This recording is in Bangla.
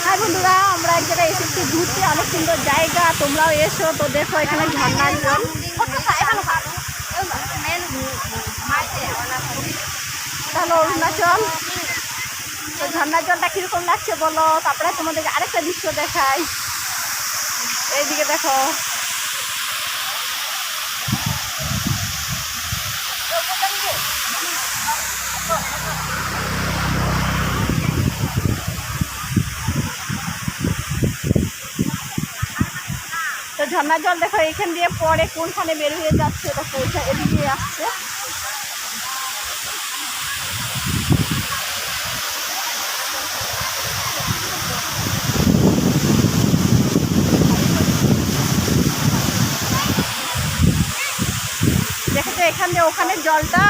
হ্যাঁ বন্ধুরা, আমরা এক জায়গায় এসেছি ঘুরতে, অনেক সুন্দর জায়গা, তোমরাও এসো। তো দেখো এখানে ঝর্ণার জল, তাহলে অরুণাচল। তো ঝর্ণার জলটা কিরকম লাগছে বলো, তারপরে তোমাদেরকে আরেকটা দৃশ্য দেখাই। এইদিকে দেখো, তো ঝর্ণার জল দেখো এখান দিয়ে পরে কোনখানে বের হয়ে যাচ্ছে, দেখো এদিকে আসছে। দেখেছো এখান দিয়ে ওখানে জলটা